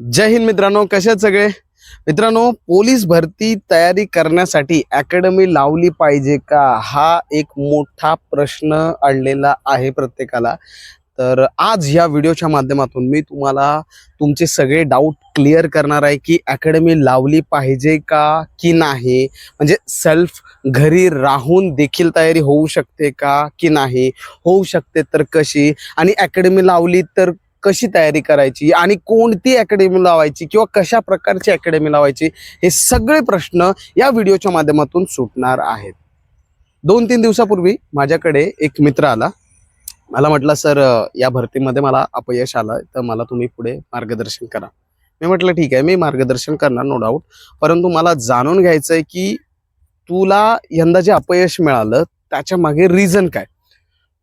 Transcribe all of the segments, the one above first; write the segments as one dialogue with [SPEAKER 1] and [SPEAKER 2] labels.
[SPEAKER 1] जय हिंद मित्रांनो, कसे आहेत सगळे मित्रांनो? पोलीस भरती तयारी करण्यासाठी अकॅडमी लावली पाहिजे का, हा एक मोठा प्रश्न अडलेला आहे प्रत्येकाला. तर आज या व्हिडिओच्या माध्यमातून मी तुम्हाला तुमचे सगळे डाऊट क्लिअर करणार आहे की अकॅडमी लावली पाहिजे का की नाही, म्हणजे सेल्फ घरी राहून देखील तयारी होऊ शकते का की नाही, होऊ शकते तर कशी, आणि अकॅडमी लावली तर कशी तयारी करायची आणि कोणती अकॅडमी लावायची किंवा कशा प्रकारची अकॅडमी लावायची, हे सगळे प्रश्न या व्हिडिओच्या माध्यमातून सुटणार आहेत. 2-3 दिवसापूर्वी माझ्याकडे एक मित्र आला. मला म्हटलं, सर या भरतीमध्ये मला अपयश आलं तर मला तुम्ही पुढे मार्गदर्शन करा. मी म्हटलं ठीक आहे, मी मार्गदर्शन करणार नो डाऊट, परंतु मला जाणून घ्यायचं आहे की तुला यंदा जे अपयश मिळालं त्याच्या मागे रिझन काय.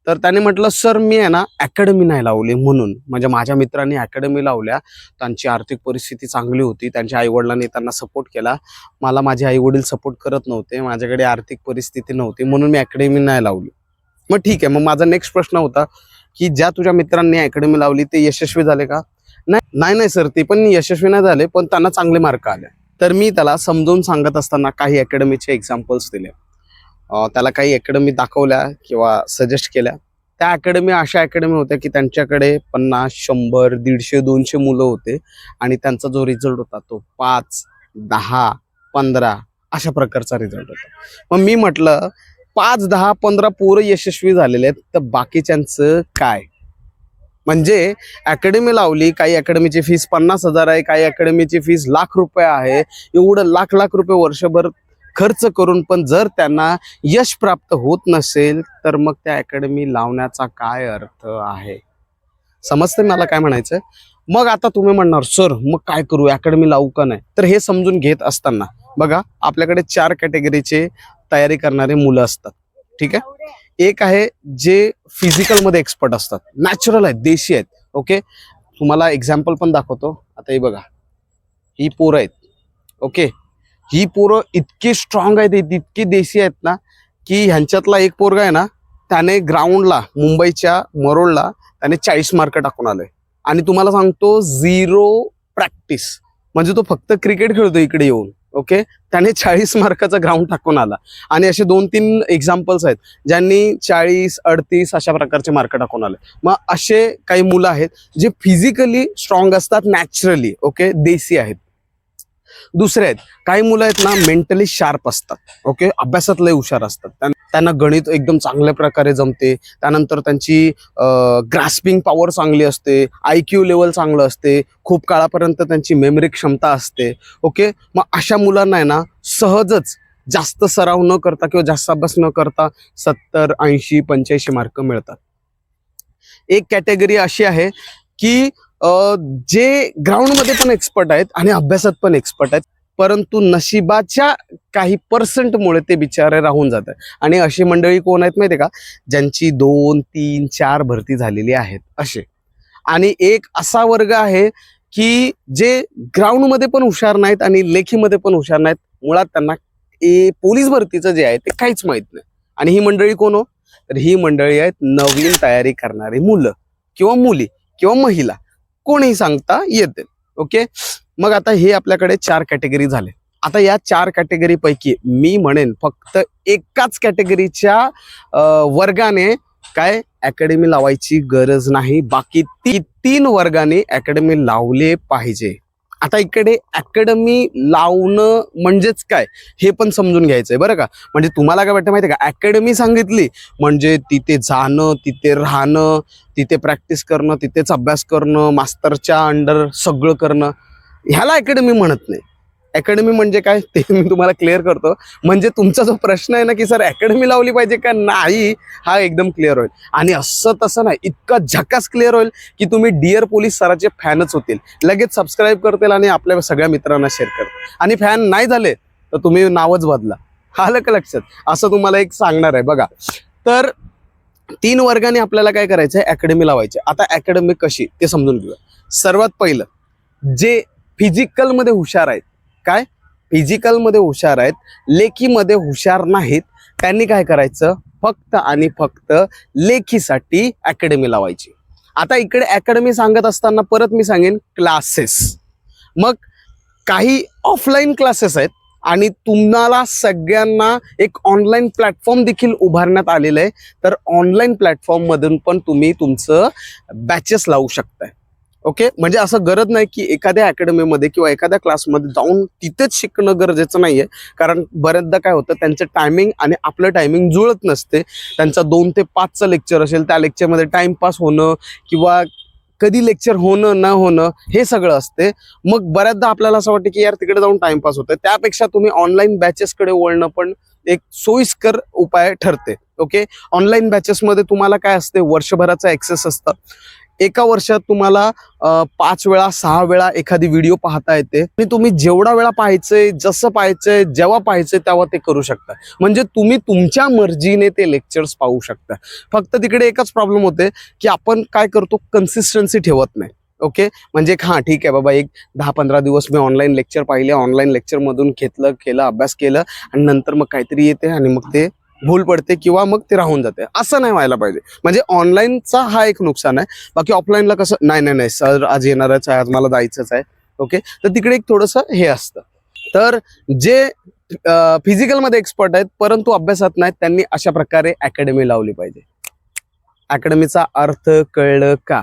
[SPEAKER 1] तर त्याने म्हटलं, सर मी आहे ना अकॅडमी नाही लावली म्हणून. म्हणजे माझ्या मित्रांनी अकॅडमी लावल्या, त्यांची आर्थिक परिस्थिती चांगली होती, त्यांच्या आईवडिलांनी त्यांना सपोर्ट केला. मला माझे आईवडील सपोर्ट करत नव्हते, माझ्याकडे आर्थिक परिस्थिती नव्हती, म्हणून मी अकॅडमी नाही लावली. मग ठीक आहे, मग माझा नेक्स्ट प्रश्न होता की ज्या तुझ्या मित्रांनी अकॅडमी लावली ते यशस्वी झाले का? नाही सर, ते पण यशस्वी नाही झाले, पण त्यांना चांगले मार्क आले. तर मी त्याला समजावून सांगत असताना काही अकॅडमीचे एक्झाम्पल्स दिले, त्याला काही अकॅडमी दाखवल्या किंवा सजेस्ट केल्या. त्या अकॅडमी अशा अकॅडमी होत्या की त्यांच्याकडे 50, 100, 150, 200 मुलं होते आणि त्यांचा जो रिझल्ट होता तो 5, 10, 15 अशा प्रकारचा रिझल्ट होता. मग मी म्हटलं, 5, 10, 15 पोरं यशस्वी झालेले आहेत, तर बाकीच्यांचं काय? म्हणजे अकॅडमी लावली, काही अकॅडमीची फीस 50,000 आहे, काही अकॅडमीची फीस ₹1,00,000 आहे. एवढं लाख रुपये वर्षभर खर्च करून पण जर त्यांना यश प्राप्त होत नसेल तर मग त्या अकॅडमी लावण्याचा काय अर्थ आहे? समजते मला काय म्हणायचं? मग आता तुम्ही म्हणणार, सर मग काय करू, अकॅडमी लावू का नाही? तर हे समजून घेत असताना बघा, आपल्याकडे 4 कॅटेगरीचे तयारी करणारे मुलं असतात. ठीक आहे, एक आहे जे फिजिकलमध्ये एक्सपर्ट असतात, नॅचरल आहेत, देशी आहेत. ओके, तुम्हाला एक्झाम्पल पण दाखवतो. आता हे बघा, ही पोरं आहेत. ओके, ही पोरं इतकी स्ट्रॉंग आहेत, इतकी देशी आहेत ना, की ह्यांच्यातला एक पोरगा आहे ना, त्याने ग्राउंडला मुंबईच्या मरोळला त्याने 40 मार्क टाकून आलोय. आणि तुम्हाला सांगतो 0 प्रॅक्टिस, म्हणजे तो फक्त क्रिकेट खेळतो इकडे येऊन. ओके, त्याने 40 मार्काचा ग्राउंड टाकून आला. आणि असे 2-3 एक्झाम्पल्स आहेत ज्यांनी 40, 38 अशा प्रकारचे मार्क टाकून आले. मग असे काही मुलं आहेत जे फिजिकली स्ट्रॉंग असतात, नॅचरली. ओके, देशी आहेत. दुसरे आहेत काही मुलं आहेत ना, मेंटली शार्प असतात. ओके, अभ्यासात लय हुशार असतात, त्यांना गणित एकदम चांगल्या प्रकारे जमते. त्यानंतर त्यांची ग्रास्पिंग पॉवर चांगली असते, IQ लेवल चांगलं असते, खूप काळापर्यंत त्यांची मेमरी क्षमता असते. ओके, मग अशा मुलांना आहे ना सहजच जास्त सराव न करता किंवा जास्त अभ्यास न करता 70, 80, 85 मार्क मिळतात. एक कॅटेगरी अशी आहे की जे ग्राउंडमध्ये पण एक्सपर्ट आहेत आणि अभ्यासात पण एक्सपर्ट आहेत, परंतु नशिबाच्या काही पर्सेंटमुळे ते बिचारे राहून जातात. आणि अशी मंडळी कोण आहेत माहिती आहे का? ज्यांची 2, 3, 4 भरती झालेली आहेत असे. आणि एक असा वर्ग आहे की जे ग्राउंडमध्ये पण हुशार नाहीत आणि लेखीमध्ये पण हुशार नाहीत. मुळात त्यांना पोलीस भरतीचं जे आहे ते काहीच माहित नाही. आणि ही मंडळी कोण हो? तर ही मंडळी आहेत नवीन तयारी करणारी मुलं किंवा मुली किंवा महिला, कोणीही सांगता येते. ओके, मग आता हे आपल्याकडे 4 कॅटेगरी झाले. आता या 4 कॅटेगरी पैकी मी म्हणेन फक्त एकाच कॅटेगरीच्या वर्गाने काय अकॅडमी लावायची गरज नाही, बाकी 3 वर्गाने अकॅडमी लावले पाहिजे. आता इकडे अकॅडमी लावणं म्हणजेच काय हे पण समजून घ्यायचंय बरं का. म्हणजे तुम्हाला काय वाटतं माहिती आहे का, अकॅडमी सांगितली म्हणजे तिथे जाणं, तिथे राहणं, तिथे प्रॅक्टिस करणं, तिथेच अभ्यास करणं, मास्तरच्या अंडर सगळं करणं, ह्याला अकॅडमी म्हणत नाही. अकॅडमी म्हणजे काय ते मी तुम्हाला क्लिअर करतो. म्हणजे तुमचा जो प्रश्न आहे ना की सर अकॅडमी लावली पाहिजे का नाही, हा एकदम क्लिअर होईल. आणि असं तसं नाही, इतकं झकास क्लिअर होईल की तुम्ही डिअर पोलीस सराचे फॅनच होतील, लगेच सबस्क्राईब करतील आणि आपल्या सगळ्या मित्रांना शेअर करतील. आणि फॅन नाही झाले तर तुम्ही नावच बदला, आलं का लक्षात? असं तुम्हाला एक सांगणार आहे बघा. तर 3 वर्गाने आपल्याला काय करायचं आहे, अकॅडमी लावायची. आता अकॅडमी कशी ते समजून घेऊया. सर्वात पहिलं, जे फिजिकलमध्ये हुशार आहेत, काय फिजिकलमध्ये हुशार आहेत, लेखीमध्ये हुशार नाहीत, त्यांनी काय करायचं, फक्त आणि फक्त लेखीसाठी अकॅडमी लावायची. आता इकडे अकॅडमी सांगत असताना परत मी सांगेन क्लासेस. मग काही ऑफलाईन क्लासेस आहेत आणि तुम्हाला सगळ्यांना एक ऑनलाईन प्लॅटफॉर्म देखील उभारण्यात आलेलं आहे. तर ऑनलाईन प्लॅटफॉर्ममधून पण तुम्ही तुमचं बॅचेस लावू शकताय. ओके, म्हणजे असं गरज नाही की एखाद्या अकॅडमीमध्ये किंवा एखाद्या क्लासमध्ये जाऊन तिथेच शिकणं गरजेचं नाहीये. कारण बऱ्याचदा काय होतं, त्यांचं टायमिंग आणि आपलं टायमिंग जुळत नसते. त्यांचा 2 ते 5चं लेक्चर असेल, त्या लेक्चरमध्ये टाइमपास होणं किंवा कधी लेक्चर होणं न होणं हे सगळं असते. मग बऱ्याचदा आपल्याला असं वाटतं की यार तिकडे जाऊन टाइमपास होतोय, त्यापेक्षा तुम्ही ऑनलाईन बॅचेसकडे वळणं पण एक सोयीस्कर उपाय ठरते. ओके, ऑनलाईन बॅचेसमध्ये तुम्हाला काय असते, वर्षभराचा ऍक्सेस असतं. एका वर्षात तुम्हाला 5 वेळा 6 वेळा एखादी व्हिडिओ पाहता येते आणि तुम्ही जेवढा वेळा पाहायचंय, जसं पाहायचंय, जेव्हा पाहायचंय तेव्हा ते करू शकता. म्हणजे तुम्ही तुमच्या मर्जीने ते लेक्चर्स पाहू शकता. फक्त तिकडे एकच प्रॉब्लेम होते की आपण काय करतो, कन्सिस्टन्सी ठेवत नाही. ओके, म्हणजे हां ठीक आहे बाबा, एक 10-15 दिवस मी ऑनलाईन लेक्चर पाहिले, ऑनलाईन लेक्चरमधून केलं अभ्यास केलं आणि नंतर मग काहीतरी येते आणि मग ते भूल पडते किंवा मग ते राहून जाते. असं नाही व्हायला पाहिजे. म्हणजे ऑनलाईनचा हा एक नुकसान आहे. बाकी ऑफलाईनला कसं, नाही सर आज येणारच आहे, आज मला जायचंच आहे. ओके, तर तिकडे एक थोडंसं हे असतं. तर जे फिजिकलमध्ये एक्सपर्ट आहेत परंतु अभ्यासात नाहीत, त्यांनी अशा प्रकारे अकॅडमी लावली पाहिजे. अकॅडमीचा अर्थ कळलं का?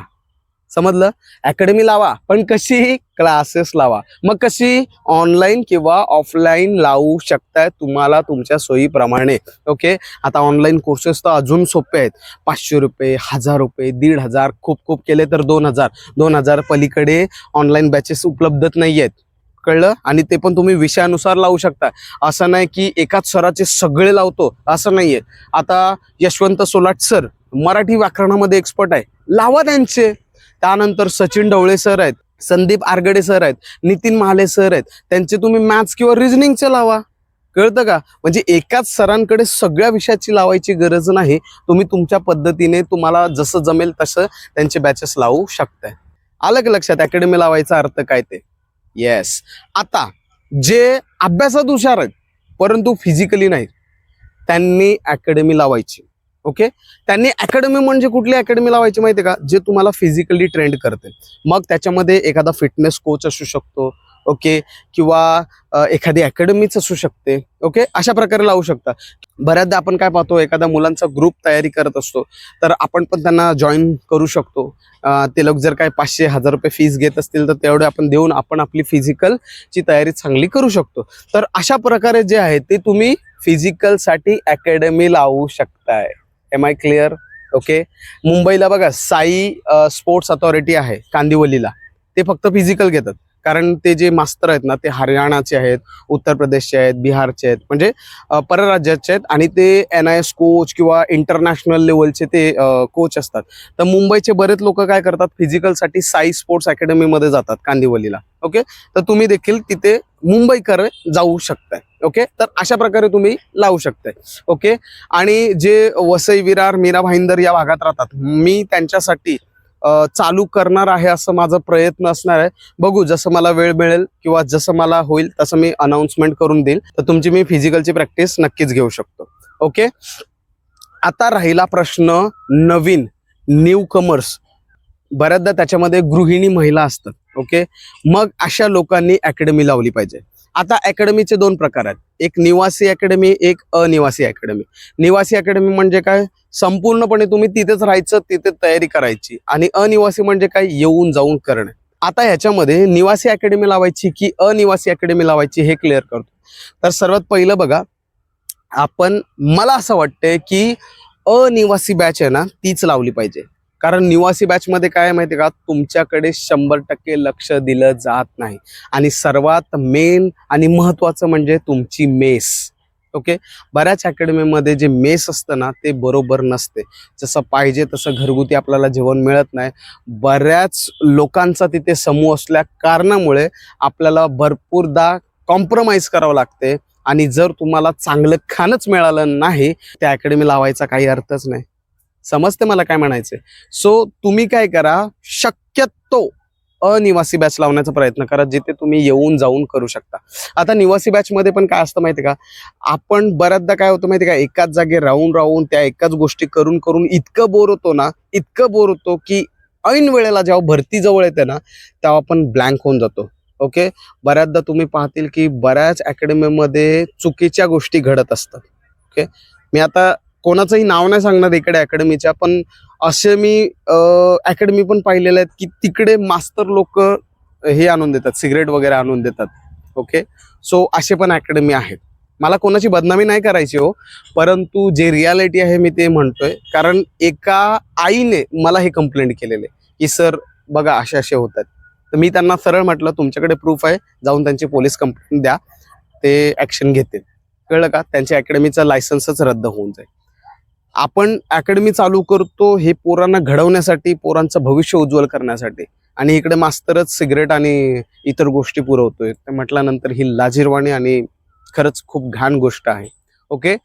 [SPEAKER 1] समजलं? अकॅडमी लावा, पण कशी? क्लासेस लावा. मग कशी? ऑनलाईन किंवा ऑफलाईन लावू शकताय तुम्हाला तुमच्या सोयीप्रमाणे. ओके, आता ऑनलाईन कोर्सेस तर अजून सोपे आहेत. 500 रुपये, 1000 रुपये, 1500, खूप केले तर 2000. 2000 पलीकडे ऑनलाईन बॅचेस उपलब्धच नाही आहेत. कळलं? आणि ते पण तुम्ही विषयानुसार लावू शकता. असं नाही की एकाच सराचे सगळे लावतो, असं नाहीये. आता यशवंत सोलाट सर मराठी व्याकरणामध्ये एक्सपर्ट आहे, लावा त्यांचे. त्यानंतर सचिन ढवळे सर आहेत, संदीप आरगडे सर आहेत, नितीन महाले सर आहेत, त्यांचे तुम्ही मॅथ्स किंवा रिझनिंगचे लावा. कळतं का? म्हणजे एकाच सरांकडे सगळ्या विषयाची लावायची गरज नाही. तुम्ही तुमच्या पद्धतीने तुम्हाला जसं जमेल तसं त्यांचे बॅचेस लावू शकताय. आलं का लक्षात अकॅडमी लावायचा अर्थ काय ते? येस. आता जे अभ्यासात हुशार आहेत परंतु फिजिकली नाही, त्यांनी अकॅडमी लावायची. ओके, त्यांनी अकॅडमी म्हणजे कुठली अकॅडमी लावायची माहिती आहे का? जे तुम्हाला फिजिकली ट्रेंड करते. मग त्याच्यामध्ये एखादा फिटनेस कोच असू शकतो. ओके, किंवा एखादी अकॅडमीच असू शकते. ओके, अशा प्रकारे लावू शकता. बऱ्याचदा आपण काय पाहतो, एखादा मुलांचा ग्रुप तयारी करत असतो तर आपण पण त्यांना जॉईन करू शकतो. ते लोक जर काय 500-1000 रुपये फीस घेत असतील तर तेवढे आपण देऊन आपण आपली फिजिकलची तयारी चांगली करू शकतो. तर अशा प्रकारे जे आहे ते तुम्ही फिजिकलसाठी अकॅडमी लावू शकताय. M I clear? ओके, मुंबईला बघा साई स्पोर्ट्स अथॉरिटी आहे कांदिवलीला, ते फक्त फिजिकल घेतात. कारण ते जे मास्तर आहेत ना, ते हरियाणाचे आहेत, उत्तर प्रदेशचे आहेत, बिहारचे आहेत, म्हणजे परराज्याचे आहेत आणि ते NIS कोच किंवा इंटरनॅशनल लेवलचे ते कोच असतात. तर मुंबईचे बरेच लोक काय करतात, फिजिकलसाठी साई स्पोर्ट्स अकॅडमीमध्ये जातात कांदिवलीला. ओके, तर तुम्ही देखील तिथे मुंबईकर जाऊ शकताय. ओके, तर अशा प्रकारे तुम्ही लावू शकताय. ओके, आणि जे वसई विरार मीरा भाईंदर या भागात राहतात, मी त्यांच्यासाठी चालू करणार आहे, असं माझा प्रयत्न असणार आहे. बघू, जसं मला वेळ मिळेल किंवा जसं मला होईल तसं मी अनाउन्समेंट करून देईल. तर तुमची मी फिजिकलची प्रॅक्टिस नक्कीच घेऊ शकतो. ओके, आता राहिला प्रश्न नवीन न्यू कमर्स. बऱ्याचदा त्याच्यामध्ये गृहिणी महिला असतात. ओके, मग अशा लोकांनी अकॅडमी लावली पाहिजे. आता अकॅडमीचे 2 प्रकार आहेत, एक निवासी अकॅडमी, एक अनिवासी अकॅडमी. निवासी अकॅडमी म्हणजे काय, संपूर्णपणे तुम्ही तिथेच राहायचं, तिथे तयारी करायची. आणि अनिवासी म्हणजे काय, येऊन जाऊन करणे. आता ह्याच्यामध्ये निवासी अकॅडमी लावायची की अनिवासी अकॅडमी लावायची हे क्लिअर करतो. तर सर्वात पहिलं बघा, मला असं वाटतंय की अनिवासी बॅच आहे ना तीच लावली पाहिजे. कारण निवासी बॅच मध्ये काय माहिती का, तुमच्याकडे 100% लक्ष दिलं जात नाही. आणि सर्वात मेन आणि महत्वाचं म्हणजे तुमची मेस. ओके, बऱ्याच अकॅडमीमध्ये जे मेस असतं ना ते बरोबर नसते. जसं पाहिजे तसं घरगुती आपल्याला जेवण मिळत नाही. बऱ्याच लोकांचा तिथे समूह असल्या कारणामुळे आपल्याला भरपूरदा कॉम्प्रोमाइज करावं लागते. आणि जर तुम्हाला चांगलं खाणंच मिळालं नाही, त्या अकॅडमी लावायचा काही अर्थच नाही. समजते मला काय म्हणायचंय? सो तुम्ही काय करा, शक्यतो अनिवासी बॅच लावण्याचा प्रयत्न करा, जिथे तुम्ही येऊन जाऊन करू शकता. आता निवासी बॅच मध्ये पण काय असतं माहिती का, आपण बऱ्याचदा काय होतं माहिती का, एकाच जागे राहून राहून त्या एकाच गोष्टी करून करून इतकं बोर होतो की ऐन वेळेला जेव्हा भरती जवळ येते ना तेव्हा आपण ब्लँक होऊन जातो. ओके. बऱ्याचदा तुम्ही पाहतील की बऱ्याच अकॅडमीमध्ये चुकीच्या गोष्टी घडत असतात. ओके. मी आता कोणाचंही नाव नाही सांगणार इकडे अकॅडमीच्या, पण असे मी अकॅडमी पण पाहिलेले आहेत की तिकडे मास्तर लोक हे आणून देतात, सिगरेट वगैरे आणून देतात. ओके. सो असे पण अकॅडमी आहेत. मला कोणाची बदनामी नाही करायची हो, परंतु जे रियालिटी आहे मी ते म्हणतोय. कारण एका आईने मला हे कंप्लेंट केलेले की सर बघा असे असे होतात. तर मी त्यांना सरळ म्हटलं तुमच्याकडे प्रूफ आहे, जाऊन त्यांची पोलीस कंप्लेंट द्या, ते ऍक्शन घेतील. कळलं का? त्यांच्या अकॅडमीचा लायसन्सच रद्द होऊन जाईल. आपण अकॅडमी चालू करतो हे पोरांना घडवण्यासाठी, पोरांचं भविष्य उज्ज्वल करण्यासाठी, आणि इकडे मास्तरच सिगरेट आणि इतर गोष्टी पुरवतोय. ते म्हटल्यानंतर ही लाजिरवाणी आणि खरंच खूप घाण गोष्ट आहे. ओके.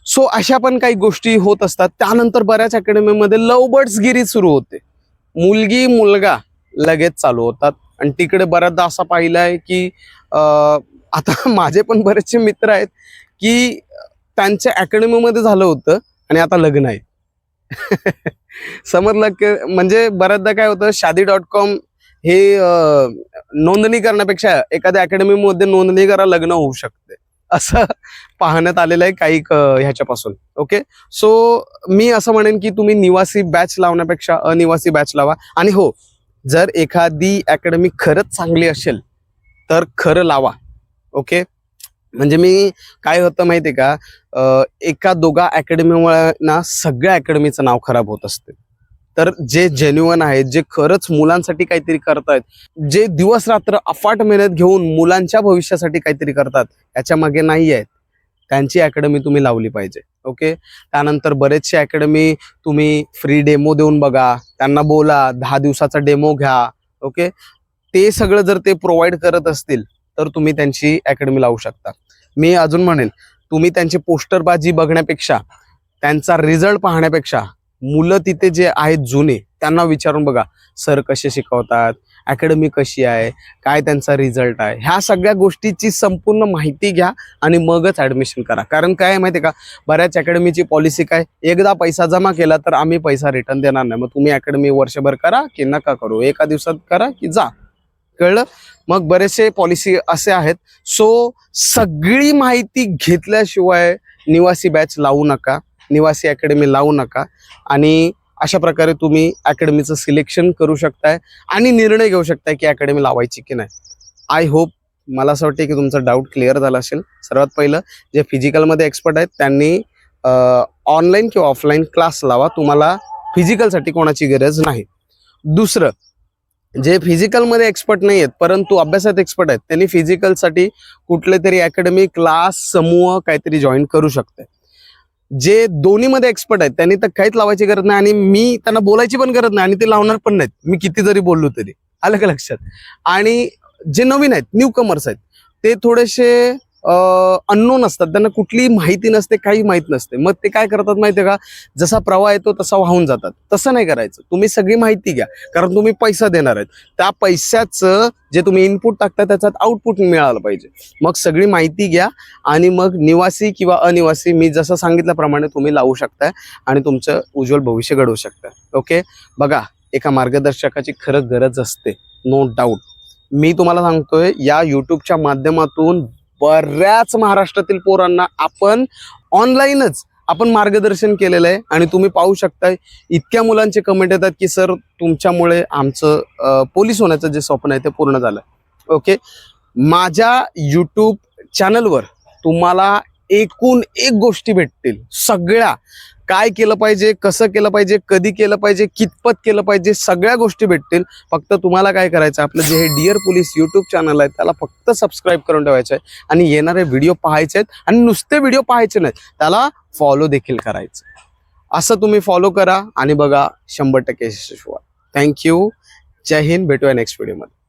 [SPEAKER 1] सो अशा पण काही गोष्टी होत असतात. त्यानंतर बऱ्याच अकॅडमीमध्ये लवबर्ड्सगिरी सुरू होते. मुलगी मुलगा लगेच चालू होतात. आणि तिकडे बऱ्याचदा असा पाहिलाय की आता माझे पण बरेचसे मित्र आहेत की त्यांच्या अकॅडमीमध्ये झालं होतं आणि आता लग्न आहे. समजलं की म्हणजे बऱ्याचदा काय होतं, शादी.com हे नोंदणी करण्यापेक्षा एखाद्या अकॅडमीमध्ये नोंदणी करा, लग्न होऊ शकते, असं पाहण्यात आलेलं आहे काही ह्याच्यापासून. ओके. सो मी असं म्हणेन की तुम्ही निवासी बॅच लावण्यापेक्षा अनिवासी बॅच लावा. आणि हो, जर एखादी अकॅडमी खरंच चांगली असेल तर खरं लावा. ओके. म्हणजे मी काय होतं माहितीये का, एका दोघा अकॅडमीमुळे ना सगळ्या अकॅडमीचं नाव खराब होत असते. तर जे जेन्युअन आहेत, जे खरंच मुलांसाठी काहीतरी करतायत, जे दिवस रात्र अफाट मेहनत घेऊन मुलांच्या भविष्यासाठी काहीतरी करतात, याच्या मागे नाही आहेत, त्यांची अकॅडमी तुम्ही लावली पाहिजे. ओके. त्यानंतर बरेचसे अकॅडमी तुम्ही फ्री डेमो देऊन बघा, त्यांना बोला 10 दिवसाचा डेमो घ्या. ओके. ते सगळं जर ते प्रोव्हाइड करत असतील तर तुम्ही त्यांची अकॅडमी लावू शकता. मी अजून म्हणेन, तुम्ही त्यांची पोस्टरबाजी बघण्यापेक्षा, त्यांचा रिझल्ट पाहण्यापेक्षा, मुलं तिथे जे आहेत जुने त्यांना विचारून बघा, सर कसे शिकवतात, अकॅडमी कशी आहे, काय त्यांचा रिझल्ट आहे, ह्या सगळ्या गोष्टीची संपूर्ण माहिती घ्या आणि मगच ऍडमिशन करा. कारण काय माहिती आहे का, बऱ्याच अकॅडमीची पॉलिसी काय, एकदा पैसा जमा केला तर आम्ही पैसा रिटर्न देणार नाही. मग तुम्ही अकॅडमी वर्षभर करा की नका करू, एका दिवसात करा की जा. कळलं? मग बरेचसे पॉलिसी असे आहेत. सो सगळी माहिती घेतल्याशिवाय निवासी बॅच लावू नका, निवासी अकॅडमी लावू नका. आणि अशा प्रकारे तुम्ही अकॅडमीचं सिलेक्शन करू शकताय आणि निर्णय घेऊ शकताय की अकॅडमी लावायची की नाही. आय होप, मला असं वाटतं की तुमचा डाऊट क्लिअर झाला असेल. सर्वात पहिलं, जे फिजिकलमध्ये एक्सपर्ट आहेत त्यांनी ऑनलाईन किंवा ऑफलाईन क्लास लावा, तुम्हाला फिजिकलसाठी कोणाची गरज नाही. दुसरं, जे फिजिकलमध्ये एक्सपर्ट नाही आहेत परंतु अभ्यासात एक्सपर्ट आहेत, त्यांनी फिजिकलसाठी कुठले तरी अकॅडमी, क्लास, समूह काहीतरी जॉईन करू शकते. जे दोन्हीमध्ये एक्सपर्ट आहेत त्यांनी तर काहीच लावायची गरज नाही, आणि मी त्यांना बोलायची पण गरज नाही, आणि ते लावणार पण नाहीत, मी किती जरी बोललो तरी. आलं का लक्षात? आणि जे नवीन आहेत, न्यू कमर्स आहेत, ते थोडेसे अननोन असतात, त्यांना कुठलीही माहिती नसते, काही माहित नसते. मग ते काय करतात माहितीये का, जसा प्रवाह येतो तसा वाहून जातात. तसं नाही करायचं. तुम्ही सगळी माहिती घ्या, कारण तुम्ही पैसा देणार आहेत. त्या पैशाचं जे तुम्ही इनपुट टाकता त्याच्यात आउटपुट मिळालं पाहिजे. मग सगळी माहिती घ्या आणि मग निवासी किंवा अनिवासी, मी जसं सांगितल्याप्रमाणे तुम्ही लावू शकताय आणि तुमचं उज्ज्वल भविष्य घडवू शकताय. ओके. बघा, एका मार्गदर्शकाची खरं गरज असते, नो डाऊट. मी तुम्हाला सांगतोय, या युट्यूबच्या माध्यमातून बऱ्याच महाराष्ट्रातील पोरांना आपण ऑनलाईनच आपण मार्गदर्शन केलेलं आहे. आणि तुम्ही पाहू शकताय, इतक्या मुलांचे कमेंट येतात की सर तुमच्यामुळे आमचं पोलीस होण्याचं जे स्वप्न आहे ते पूर्ण झालं. ओके. माझ्या यूट्यूब चॅनलवर तुम्हाला एकूण एक गोष्टी भेटतील, सगळ्या, काय केलं पाहिजे, कसं केलं पाहिजे, कधी केलं पाहिजे, कितपत केलं पाहिजे, सगळ्या गोष्टी भेटतील. फक्त तुम्हाला काय करायचं, आपलं जे हे डिअर पोलीस यूट्यूब चॅनल आहे त्याला फक्त सबस्क्राईब करून ठेवायचं आहे आणि येणारे व्हिडिओ पाहायचे आहेत. आणि नुसते व्हिडिओ पाहायचे नाहीत, त्याला फॉलो देखील करायचं. असं तुम्ही फॉलो करा आणि बघा 100% यशस्वी व्हा. थँक्यू. जय हिंद. भेटूया नेक्स्ट व्हिडिओमध्ये.